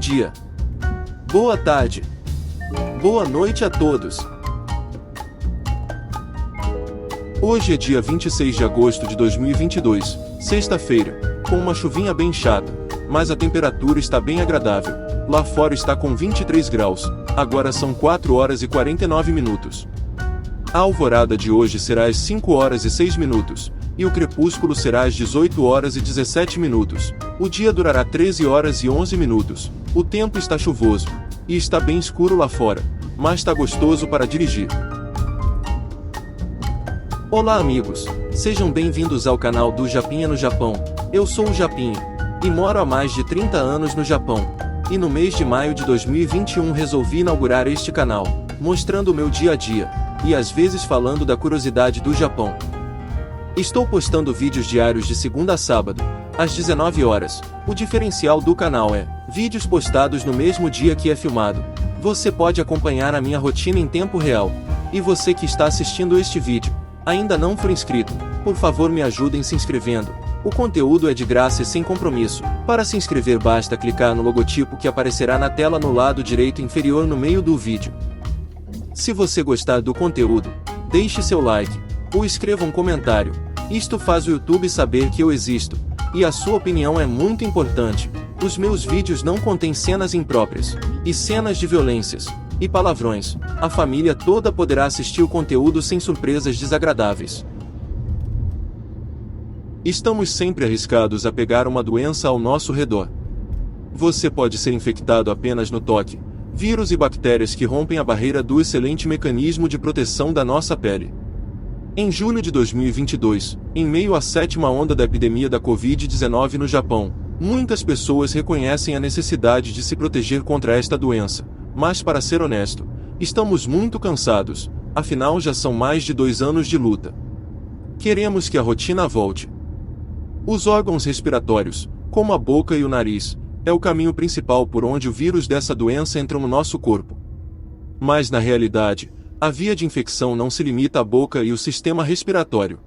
dia, boa tarde, boa noite a todos. Hoje é dia 26 de agosto de 2022, sexta-feira, com uma chuvinha bem chata, mas a temperatura está bem agradável. Lá fora está com 23 graus, agora são 4 horas e 49 minutos. A alvorada de hoje será às 5 horas e 6 minutos, e o crepúsculo será às 18 horas e 17 minutos. O dia durará 13 horas e 11 minutos. O tempo está chuvoso, e está bem escuro lá fora, mas está gostoso para dirigir. Olá amigos, sejam bem-vindos ao canal do Japinha no Japão. Eu sou o Japinha, e moro há mais de 30 anos no Japão. E no mês de maio de 2021 resolvi inaugurar este canal, mostrando o meu dia a dia, e às vezes falando da curiosidade do Japão. Estou postando vídeos diários de segunda a sábado, às 19 horas. O diferencial do canal é vídeos postados no mesmo dia que é filmado. Você pode acompanhar a minha rotina em tempo real. E você que está assistindo este vídeo, ainda não for inscrito, por favor me ajudem se inscrevendo. O conteúdo é de graça e sem compromisso. Para se inscrever basta clicar no logotipo que aparecerá na tela no lado direito inferior no meio do vídeo. Se você gostar do conteúdo, deixe seu like, ou escreva um comentário. Isto faz o YouTube saber que eu existo, e a sua opinião é muito importante. Os meus vídeos não contêm cenas impróprias, e cenas de violências, e palavrões. A família toda poderá assistir o conteúdo sem surpresas desagradáveis. Estamos sempre arriscados a pegar uma doença ao nosso redor. Você pode ser infectado apenas no toque. Vírus e bactérias que rompem a barreira do excelente mecanismo de proteção da nossa pele. Em julho de 2022, em meio à sétima onda da epidemia da Covid-19 no Japão, muitas pessoas reconhecem a necessidade de se proteger contra esta doença, mas para ser honesto, estamos muito cansados, afinal já são mais de 2 anos de luta. Queremos que a rotina volte. Os órgãos respiratórios, como a boca e o nariz, é o caminho principal por onde o vírus dessa doença entra no nosso corpo. Mas na realidade, a via de infecção não se limita à boca e o sistema respiratório.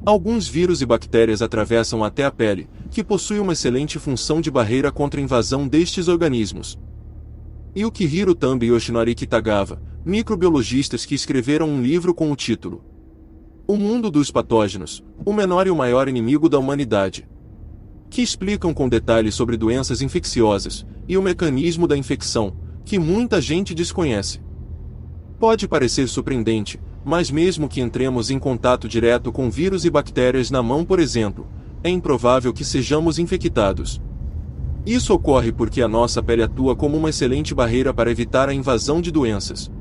Alguns vírus e bactérias atravessam até a pele, que possui uma excelente função de barreira contra a invasão destes organismos. Yukihiro Tambi e Yoshinori Kitagawa, microbiologistas que escreveram um livro com o título O Mundo dos Patógenos, o menor e o maior inimigo da humanidade, que explicam com detalhes sobre doenças infecciosas e o mecanismo da infecção, que muita gente desconhece. Pode parecer surpreendente, mas mesmo que entremos em contato direto com vírus e bactérias na mão, por exemplo, é improvável que sejamos infectados. Isso ocorre porque a nossa pele atua como uma excelente barreira para evitar a invasão de doenças.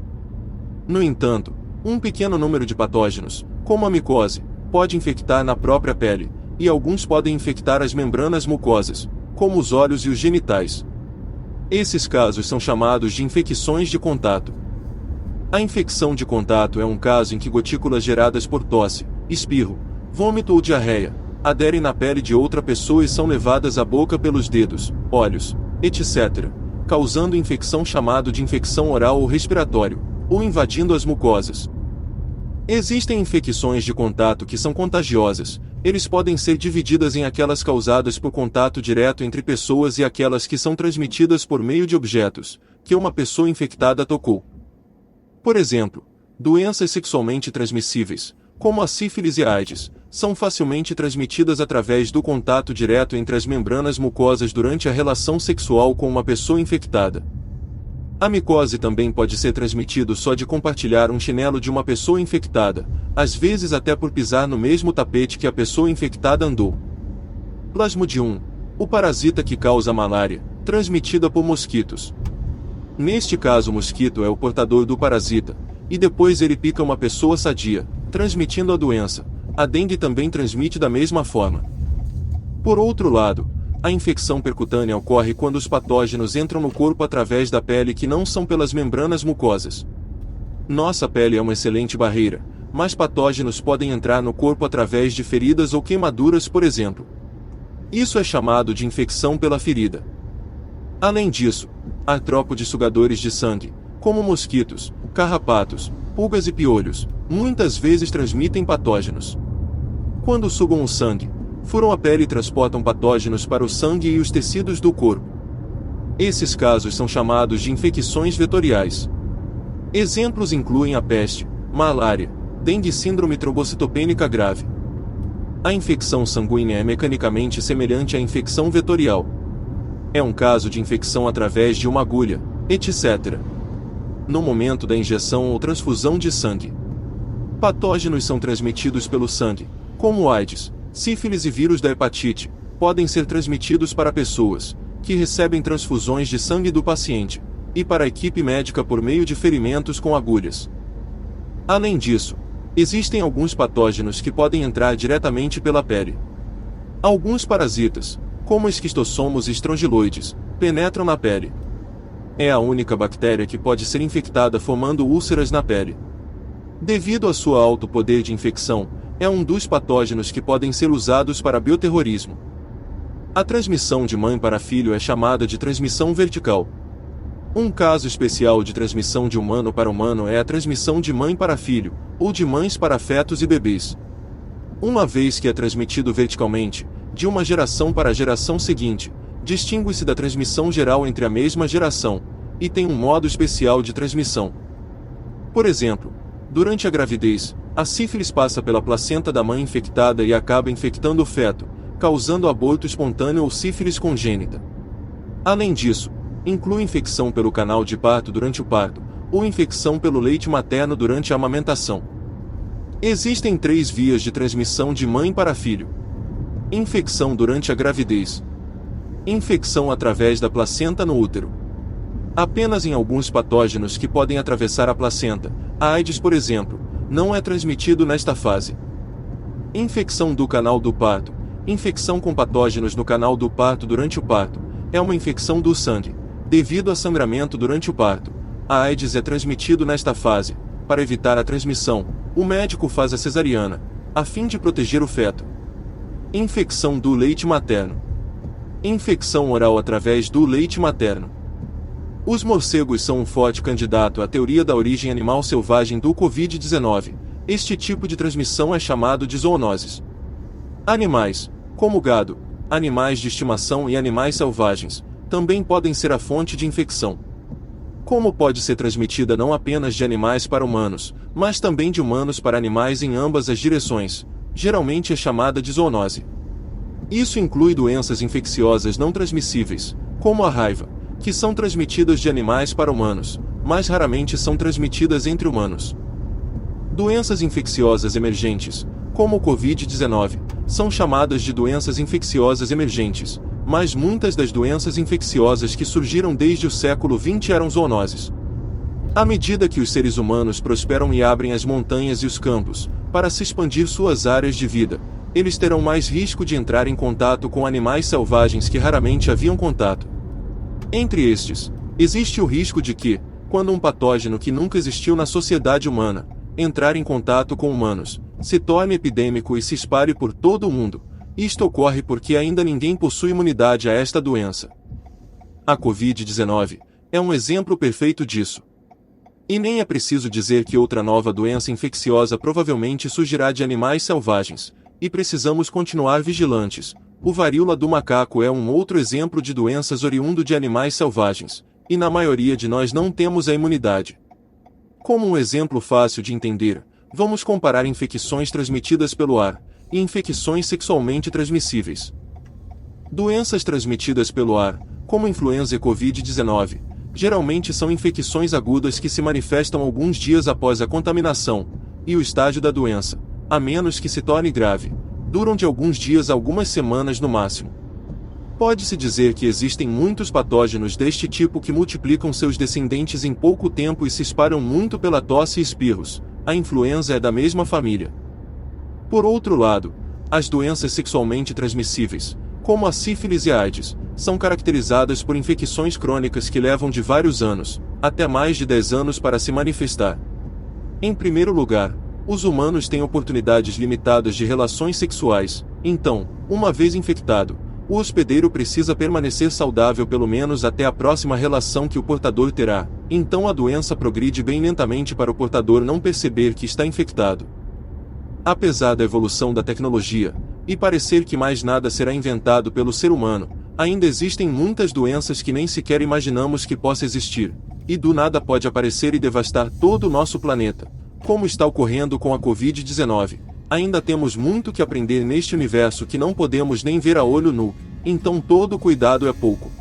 No entanto, um pequeno número de patógenos, como a micose, pode infectar na própria pele, e alguns podem infectar as membranas mucosas, como os olhos e os genitais. Esses casos são chamados de infecções de contato. A infecção de contato é um caso em que gotículas geradas por tosse, espirro, vômito ou diarreia aderem na pele de outra pessoa e são levadas à boca pelos dedos, olhos, etc., causando infecção chamada de infecção oral ou respiratório, ou invadindo as mucosas. Existem infecções de contato que são contagiosas. Eles podem ser divididas em aquelas causadas por contato direto entre pessoas e aquelas que são transmitidas por meio de objetos que uma pessoa infectada tocou. Por exemplo, doenças sexualmente transmissíveis, como a sífilis e a AIDS, são facilmente transmitidas através do contato direto entre as membranas mucosas durante a relação sexual com uma pessoa infectada. A micose também pode ser transmitida só de compartilhar um chinelo de uma pessoa infectada, às vezes até por pisar no mesmo tapete que a pessoa infectada andou. Plasmodium, o parasita que causa malária, transmitida por mosquitos. Neste caso o mosquito é o portador do parasita, e depois ele pica uma pessoa sadia, transmitindo a doença. A dengue também transmite da mesma forma. Por outro lado, a infecção percutânea ocorre quando os patógenos entram no corpo através da pele que não são pelas membranas mucosas. Nossa pele é uma excelente barreira, mas patógenos podem entrar no corpo através de feridas ou queimaduras, por exemplo. Isso é chamado de infecção pela ferida. Além disso, artrópodes sugadores de sangue, como mosquitos, carrapatos, pulgas e piolhos, muitas vezes transmitem patógenos. Quando sugam o sangue, furam a pele e transportam patógenos para o sangue e os tecidos do corpo. Esses casos são chamados de infecções vetoriais. Exemplos incluem a peste, malária, dengue e síndrome trombocitopênica grave. A infecção sanguínea é mecanicamente semelhante à infecção vetorial. É um caso de infecção através de uma agulha, etc. No momento da injeção ou transfusão de sangue. Patógenos são transmitidos pelo sangue, como AIDS, sífilis e vírus da hepatite, podem ser transmitidos para pessoas que recebem transfusões de sangue do paciente, e para a equipe médica por meio de ferimentos com agulhas. Além disso, existem alguns patógenos que podem entrar diretamente pela pele. Alguns parasitas, como esquistossomos e estrongiloides, penetram na pele. É a única bactéria que pode ser infectada formando úlceras na pele. Devido a seu alto poder de infecção, é um dos patógenos que podem ser usados para bioterrorismo. A transmissão de mãe para filho é chamada de transmissão vertical. Um caso especial de transmissão de humano para humano é a transmissão de mãe para filho, ou de mães para fetos e bebês. Uma vez que é transmitido verticalmente, de uma geração para a geração seguinte, distingue-se da transmissão geral entre a mesma geração, e tem um modo especial de transmissão. Por exemplo, durante a gravidez, a sífilis passa pela placenta da mãe infectada e acaba infectando o feto, causando aborto espontâneo ou sífilis congênita. Além disso, inclui infecção pelo canal de parto durante o parto, ou infecção pelo leite materno durante a amamentação. Existem 3 vias de transmissão de mãe para filho. Infecção durante a gravidez. Infecção através da placenta no útero. Apenas em alguns patógenos que podem atravessar a placenta, a AIDS, por exemplo, não é transmitido nesta fase. Infecção do canal do parto. Infecção com patógenos no canal do parto durante o parto. É uma infecção do sangue, devido a sangramento durante o parto. A AIDS é transmitido nesta fase. Para evitar a transmissão, o médico faz a cesariana, a fim de proteger o feto. Infecção do leite materno. Infecção oral através do leite materno. Os morcegos são um forte candidato à teoria da origem animal selvagem do Covid-19. Este tipo de transmissão é chamado de zoonoses. Animais, como gado, animais de estimação e animais selvagens, também podem ser a fonte de infecção. Como pode ser transmitida não apenas de animais para humanos, mas também de humanos para animais em ambas as direções, geralmente é chamada de zoonose. Isso inclui doenças infecciosas não transmissíveis, como a raiva, que são transmitidas de animais para humanos, mas raramente são transmitidas entre humanos. Doenças infecciosas emergentes, como o Covid-19, são chamadas de doenças infecciosas emergentes, mas muitas das doenças infecciosas que surgiram desde o século XX eram zoonoses. À medida que os seres humanos prosperam e abrem as montanhas e os campos, para se expandir suas áreas de vida, eles terão mais risco de entrar em contato com animais selvagens que raramente haviam contato. Entre estes, existe o risco de que, quando um patógeno que nunca existiu na sociedade humana, entrar em contato com humanos, se torne epidêmico e se espalhe por todo o mundo. Isto ocorre porque ainda ninguém possui imunidade a esta doença. A Covid-19 é um exemplo perfeito disso. E nem é preciso dizer que outra nova doença infecciosa provavelmente surgirá de animais selvagens, e precisamos continuar vigilantes. O varíola do macaco é um outro exemplo de doenças oriundo de animais selvagens, e na maioria de nós não temos a imunidade. Como um exemplo fácil de entender, vamos comparar infecções transmitidas pelo ar e infecções sexualmente transmissíveis. Doenças transmitidas pelo ar, como influenza e Covid-19, geralmente são infecções agudas que se manifestam alguns dias após a contaminação, e o estágio da doença, a menos que se torne grave, duram de alguns dias a algumas semanas no máximo. Pode-se dizer que existem muitos patógenos deste tipo que multiplicam seus descendentes em pouco tempo e se espalham muito pela tosse e espirros. A influenza é da mesma família. Por outro lado, as doenças sexualmente transmissíveis, como a sífilis e a AIDS, são caracterizadas por infecções crônicas que levam de vários anos, até mais de 10 anos para se manifestar. Em primeiro lugar, os humanos têm oportunidades limitadas de relações sexuais, então, uma vez infectado, o hospedeiro precisa permanecer saudável pelo menos até a próxima relação que o portador terá, então a doença progride bem lentamente para o portador não perceber que está infectado. Apesar da evolução da tecnologia, e parecer que mais nada será inventado pelo ser humano, Ainda existem muitas doenças que nem sequer imaginamos que possa existir, e do nada pode aparecer e devastar todo o nosso planeta, como está ocorrendo com a Covid-19. Ainda temos muito que aprender neste universo que não podemos nem ver a olho nu, então todo cuidado é pouco.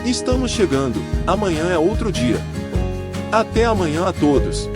Estamos chegando, amanhã é outro dia. Até amanhã a todos.